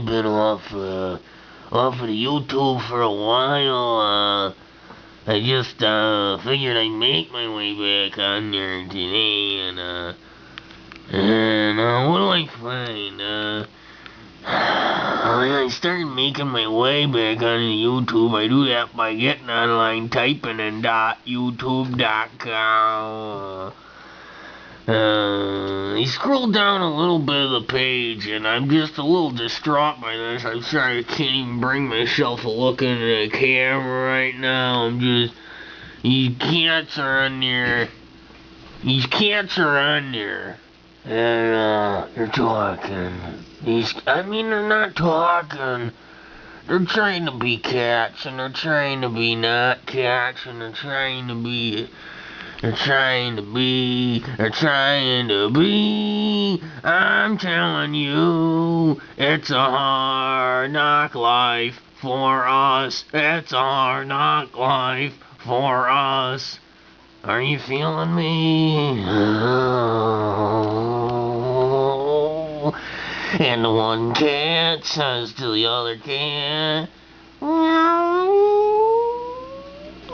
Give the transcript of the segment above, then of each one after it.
only been off of the YouTube for a while. I just figured I'd make my way back on there today, and what do I find? I started making my way back on YouTube. I do that by getting online, typing in .youtube.com. I scrolled down a little bit of the page, and I'm just a little distraught by this. I'm sorry I can't even bring myself to look into the camera right now. These cats are on there. These cats are on there. And, they're talking. They're not talking. They're trying to be cats, and they're trying to be not cats, and they're trying to be, I'm telling you, it's a hard knock life for us. It's a hard knock life for us. Are you feeling me? And the one cat says to the other cat, meow.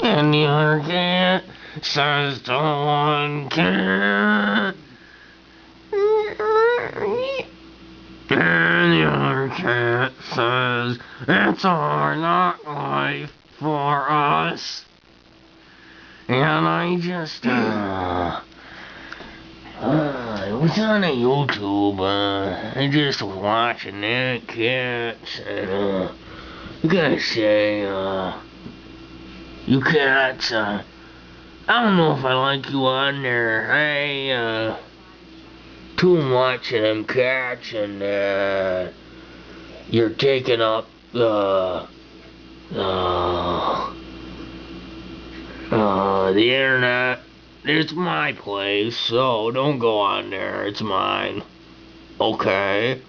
And the other cat says to one cat, and the other cat says, it's a hard knock life for us. And I just, I was on a YouTube, I just was watching that cats, and, I gotta say, you cats, I don't know if I like you on there. Too much of them cats, and, you're taking up, the internet. It's my place, so don't go on there. It's mine. Okay?